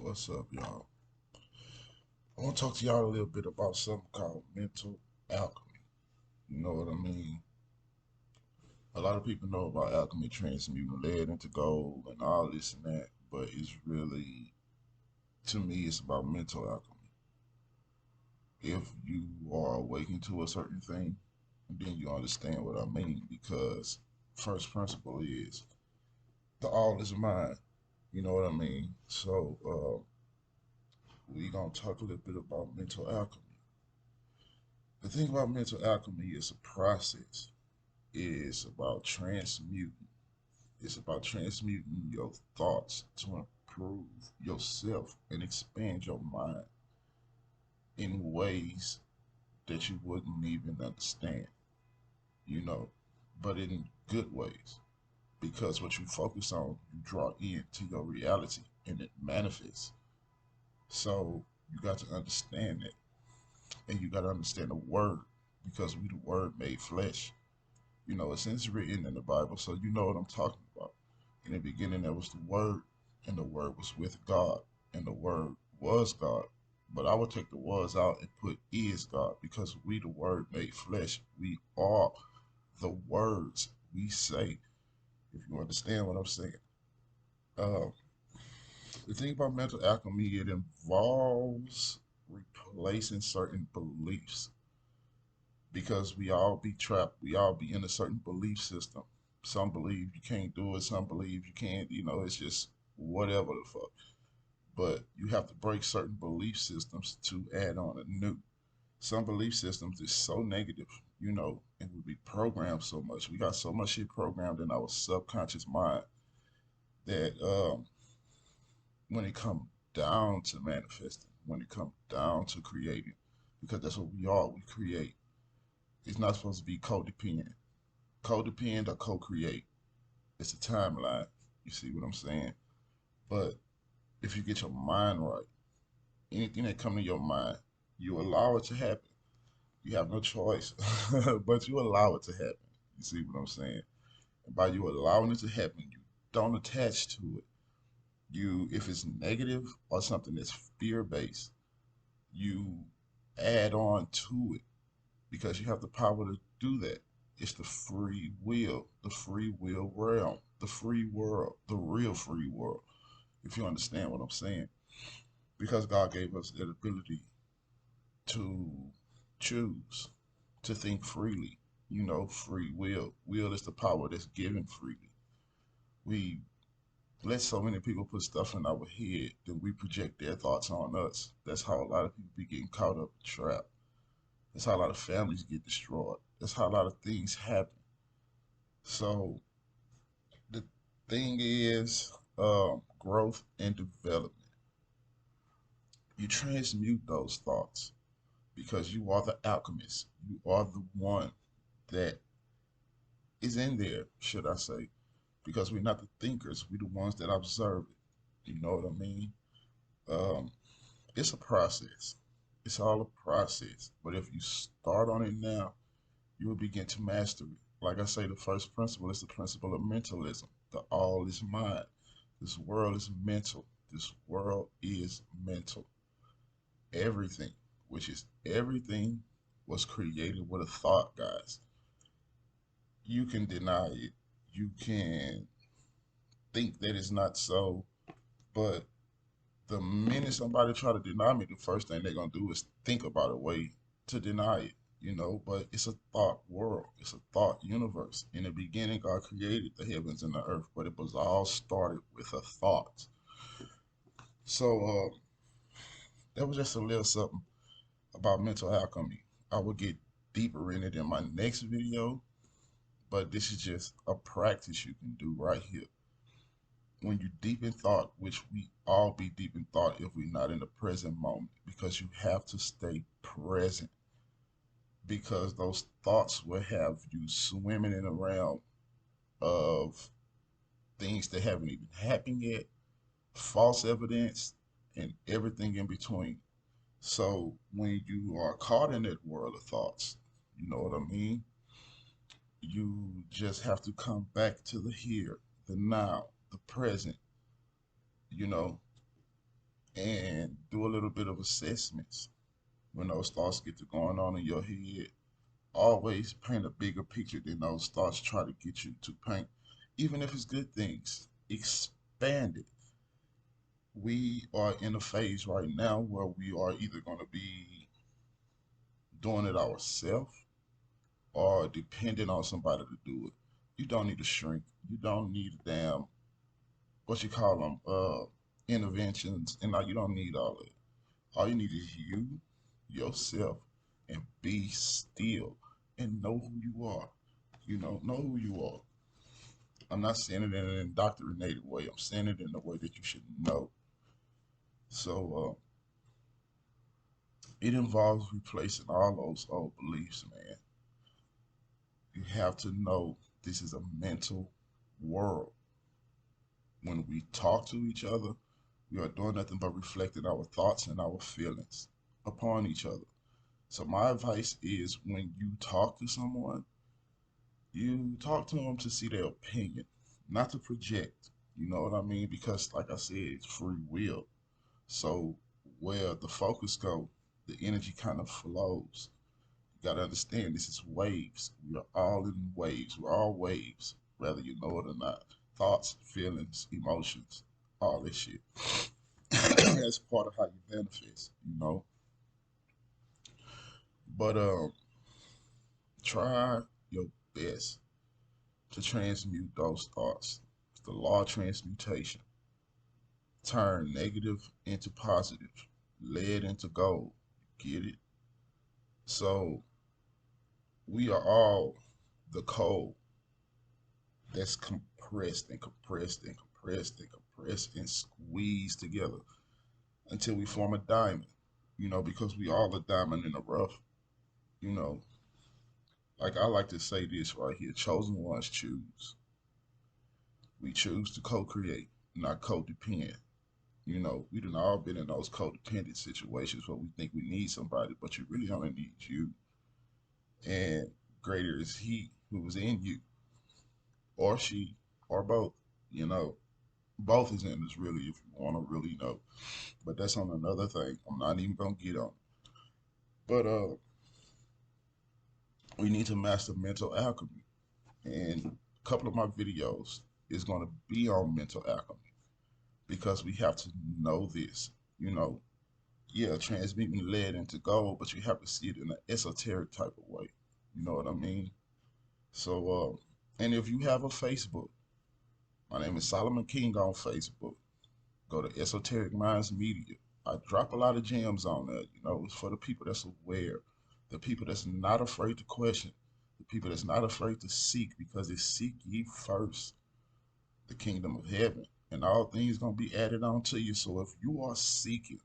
What's up, y'all? I want to talk to y'all a little bit about something called mental alchemy. You know what I mean? A lot of people know about alchemy, transmuting lead into gold, and all this and that, but it's really, to me, it's about mental alchemy. If you are awakened to a certain thing, then you understand what I mean, because first principle is the all is mind. You know what I mean? So, we gonna talk a little bit about mental alchemy. The thing about mental alchemy is a process. It's about transmuting. It's about transmuting your thoughts to improve yourself and expand your mind in ways that you wouldn't even understand, you know, but in good ways. Because what you focus on, you draw into your reality and it manifests. So you got to understand that. And you got to understand the word because we the word made flesh. You know, it's written in the Bible, so you know what I'm talking about. In the beginning, there was the Word, and the Word was with God, and the Word was God. But I would take the was out and put is God because we, the Word made flesh, we are the words we say, if you understand what I'm saying. Uh, the thing about mental alchemy, it involves replacing certain beliefs because we all be trapped. We all be in a certain belief system. Some believe you can't do it. Some believe you can't. You know, it's just whatever the fuck. But you have to break certain belief systems to add on a new. Some belief systems is so negative, you know, and we be programmed so much. We got so much shit programmed in our subconscious mind that when it come down to manifesting, when it come down to creating, because that's what we are. We create. It's not supposed to be codependent. Codepend or co-create. It's a timeline. You see what I'm saying? But if you get your mind right, anything that come to your mind, you allow it to happen. You have no choice, but you allow it to happen. You see what I'm saying? And by you allowing it to happen, you don't attach to it. You, if it's negative or something that's fear based, you add on to it because you have the power to do that. It's the free will realm, the free world, the real free world, if you understand what I'm saying. Because God gave us that ability to choose, to think freely, you know, free will. Will is the power that's given freely. We let so many people put stuff in our head that we project their thoughts on us. That's how a lot of people be getting caught up in trap. That's how a lot of families get destroyed. That's how a lot of things happen. So the thing is growth and development. You transmute those thoughts because you are the alchemist. You are the one that is in there, should I say, because we're not the thinkers. We're the ones that observe it. You know what I mean? Um, it's a process. It's all a process. But if you start on it now, you will begin to master it. Like I say, the first principle is the principle of mentalism. The all is mind. This world is mental. This world is mental. Everything, which is everything, was created with a thought, guys. You can deny it. You can think that it's not so, but the minute somebody try to deny me, the first thing they're gonna do is think about a way to deny it. You know, but it's a thought world. It's a thought universe. In the beginning, God created the heavens and the earth, but it was all started with a thought. So that was just a little something about mental alchemy. I will get deeper in it in my next video, but this is just a practice you can do right here. When you deep in thought, which we all be deep in thought if we're not in the present moment, because you have to stay present, because those thoughts will have you swimming in a realm of things that haven't even happened yet, false evidence, and everything in between. So when you are caught in that world of thoughts, you know what I mean? You just have to come back to the here, the now, the present, you know, and do a little bit of assessments when those thoughts get to going on in your head. Always paint a bigger picture than those thoughts try to get you to paint, even if it's good things. Expand it. We are in a phase right now where we are either going to be doing it ourselves or depending on somebody to do it. You don't need to shrink. You don't need a damn what you call them interventions, and you don't need all that. All you need is you, yourself, and be still and know who you are. Know who you are. I'm not saying it in an indoctrinated way. I'm saying it in a way that you should know. So it involves replacing all those old beliefs, man. You have to know this is a mental world. When we talk to each other, we are doing nothing but reflecting our thoughts and our feelings upon each other. So my advice is when you talk to someone, you talk to them to see their opinion, not to project. You know what I mean? Because like I said, it's free will. So where the focus go, the energy kind of flows. You gotta understand this is waves. We are all in waves. We're all waves, whether you know it or not. Thoughts, feelings, emotions, all this shit. That's part of how you manifest. But try your best to transmute those thoughts. It's the law of transmutation. Turn negative into positive, lead into gold. Get it? So we are all the coal that's compressed and compressed and compressed and compressed and squeezed together until we form a diamond. Because we all a diamond in the rough. You know, like I like to say this right here: chosen ones choose. We choose to co-create, not codepend. We done all been in those codependent situations where we think we need somebody, but you really only need you. And greater is he who is in you, or she, or both. You know, both is in us really, if you want to really know. But that's on another thing. I'm not even gonna get on. But we need to master mental alchemy, and a couple of my videos is gonna be on mental alchemy because we have to know this. You know, yeah, transmuting lead into gold, but you have to see it in an esoteric type of way. You know what I mean? So, and if you have a Facebook, my name is Solomon King on Facebook. Go to Esoteric Minds Media. I drop a lot of gems on there. It's for the people that's aware, the people that's not afraid to question, the people that's not afraid to seek, because it's seek ye first the kingdom of heaven, and all things gonna be added on to you. So if you are seeking,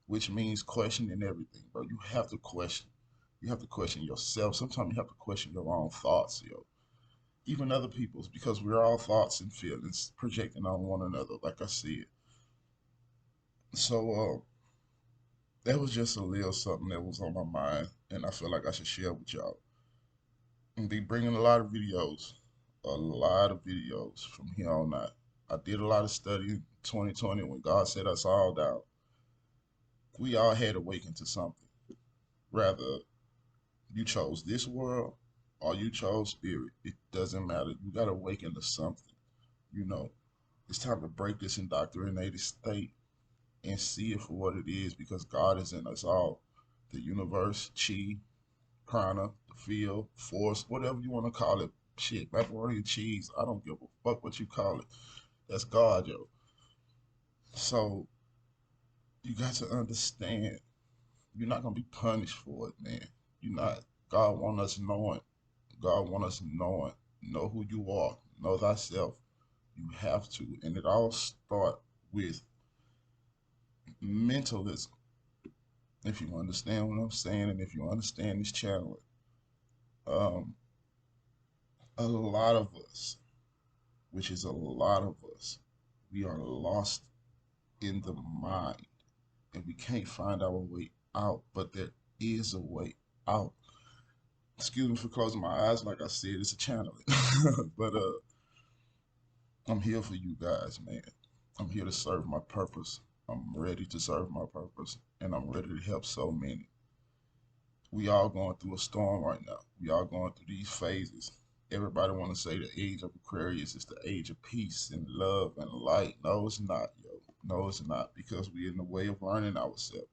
which means questioning everything, bro, you have to question. You have to question yourself. Sometimes you have to question your own thoughts, yo. Even other people's, because we're all thoughts and feelings projecting on one another, like I said. So that was just a little something that was on my mind, and I feel like I should share with y'all. And be bringing a lot of videos from here on out. I did a lot of study in 2020 when God set us all down. We all had awakened to something. Rather, you chose this world or you chose spirit. It doesn't matter. You got to awaken to something. You know, it's time to break this indoctrinated state and see it for what it is, because God is in us all. The universe, chi, prana, the field, force, whatever you want to call it. Shit, macaroni and cheese. I don't give a fuck what you call it. That's God, yo. So you got to understand, you're not gonna be punished for it, man. You're not. God want us knowing. God want us knowing. Know who you are. Know thyself. You have to, and it all start with mentalism. If you understand what I'm saying, and if you understand this channel, um, a lot of us, which is a lot of us, we are lost in the mind, and we can't find our way out. But there is a way out. Excuse me for closing my eyes. Like I said, it's a channel, but I'm here for you guys, man. I'm here to serve my purpose. I'm ready to serve my purpose, and I'm ready to help so many. We all going through a storm right now. We all going through these phases. Everybody want to say the age of Aquarius is the age of peace and love and light. No, it's not, yo. No, it's not, because we're in the way of learning ourselves.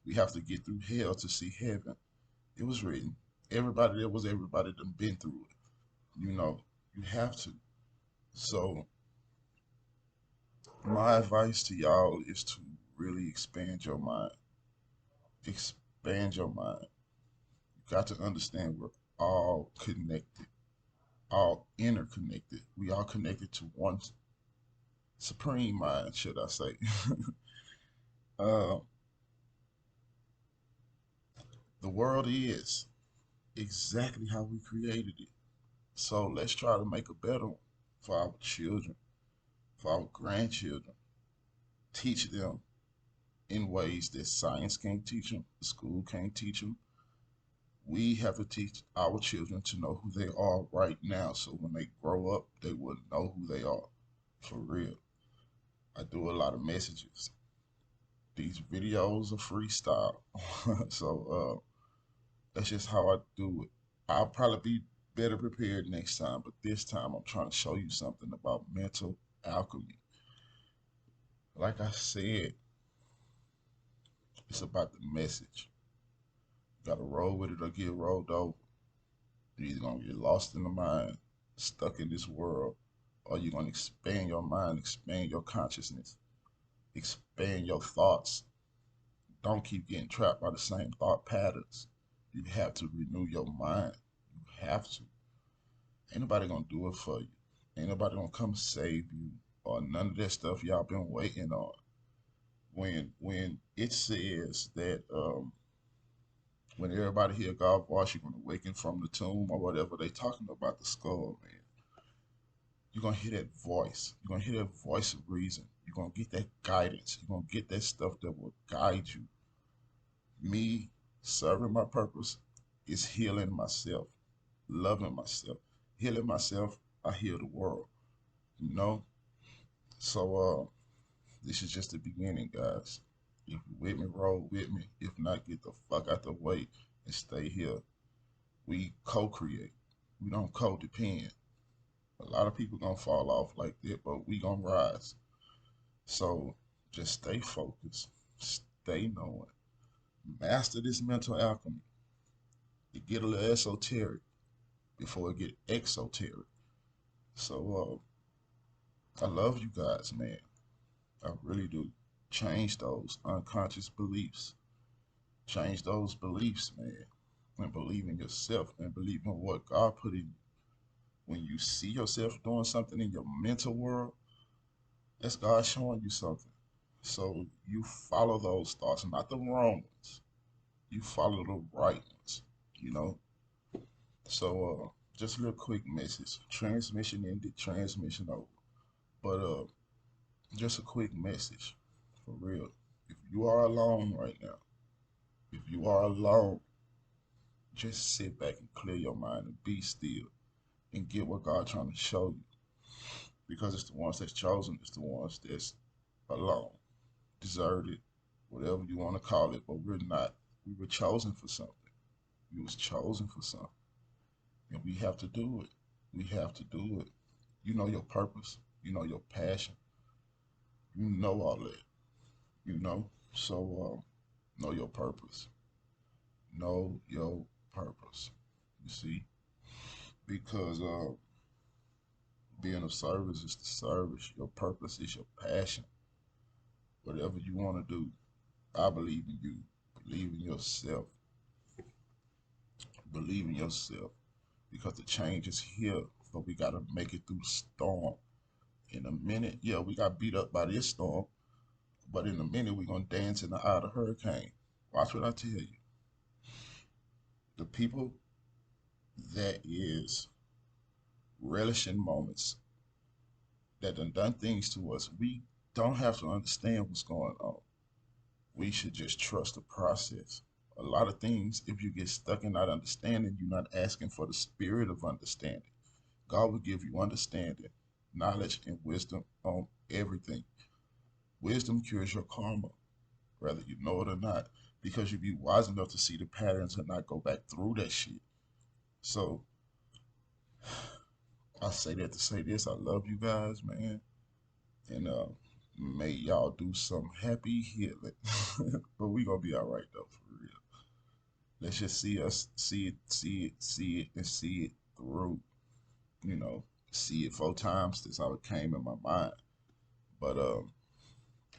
We have to get through hell to see heaven. It was written. Everybody that been through it. You know, you have to. So my advice to y'all is to really expand your mind. Expand your mind. You got to understand we're all connected, all interconnected. We all connected to one supreme mind, should I say. uh, the world is exactly how we created it. So let's try to make a better one for our children, for our grandchildren. Teach them in ways that science can't teach them, the school can't teach them. We have to teach our children to know who they are right now, so when they grow up, they will know who they are. For real. I do a lot of messages. These videos are freestyle. So that's just how I do it. I'll probably be better prepared next time, but this time I'm trying to show you something about mental alchemy. Like I said, it's about the message. You gotta roll with it or get rolled over. You're either gonna get lost in the mind, stuck in this world, or you're gonna expand your mind, expand your consciousness, expand your thoughts. Don't keep getting trapped by the same thought patterns. You have to renew your mind. You have to. Ain't nobody gonna do it for you. Ain't nobody gonna come save you or none of that stuff y'all been waiting on. When it says that when everybody hear God's voice, you're gonna awaken from the tomb or whatever they talking about the skull, man. You're gonna hear that voice. You're gonna hear that voice of reason. You're gonna get that guidance. You're gonna get that stuff that will guide you. Me serving my purpose is healing myself, loving myself. Healing myself, I heal the world. You know? So this is just the beginning, guys. If you with me, roll with me. If not, get the fuck out the way and stay here. We co-create. We don't codepend. A lot of people gonna fall off like that, but we gonna rise. So just stay focused. Stay knowing. Master this mental alchemy. It get a little esoteric before it get exoteric. So I love you guys, man. I really do. Change those unconscious beliefs. Change those beliefs, man. And believe in yourself and believe in what God put in you. When you see yourself doing something in your mental world, that's God showing you something. So you follow those thoughts, not the wrong ones. You follow the right ones, you know? So just a little quick message. Transmission ended, transmission over. But just a quick message. For real. If you are alone right now, if you are alone, just sit back and clear your mind and be still and get what God trying to show you. Because it's the ones that's chosen, it's the ones that's alone, deserted, whatever you want to call it, but we're not. We were chosen for something. We was chosen for something. And we have to do it. We have to do it. You know your purpose. You know your passion. You know all that. You know. So know your purpose. Know your purpose. You see? Because being of service is the service. Your purpose is your passion. Whatever you want to do, I believe in you. Believe in yourself. Believe in yourself. Because the change is here, but we got to make it through the storm. In a minute, yeah, we got beat up by this storm, but in a minute, we're going to dance in the eye of the hurricane. Watch what I tell you. The people that is relishing moments that done things to us, we don't have to understand what's going on. We should just trust the process. A lot of things, if you get stuck in not understanding, you're not asking for the spirit of understanding. God will give you understanding, knowledge, and wisdom on everything. Wisdom cures your karma, whether you know it or not, because you be wise enough to see the patterns and not go back through that shit. So I say that to say this: I love you guys, man, and may y'all do some happy healing. But we gonna be all right though, for real. Let's just see us see it, and see it through. You know, see it 4 times. That's how it came in my mind. But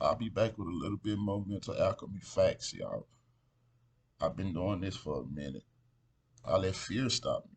I'll be back with a little bit more mental alchemy facts, y'all. I've been doing this for a minute. I let fear stop me,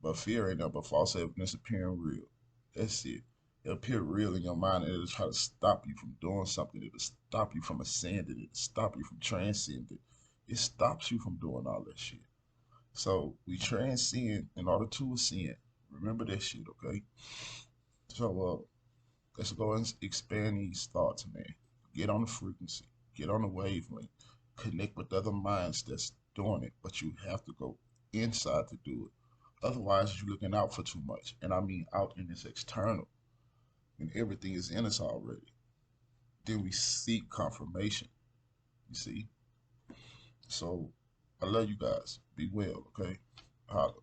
but fear ain't nothing but false evidence appearing real. That's it. It'll appear real in your mind, and it'll try to stop you from doing something. It'll stop you from ascending. It'll stop you from transcending. It stops you from doing all that shit. So we transcend in order to ascend. Remember that shit, okay? So let's go and expand these thoughts, man. Get on the frequency. Get on the wavelength. Connect with other minds that's doing it, but you have to go inside to do it. Otherwise, you're looking out for too much. And I mean out in this external, and everything is in us already. Then we seek confirmation, you see? So I love you guys. Be well, okay? Holla.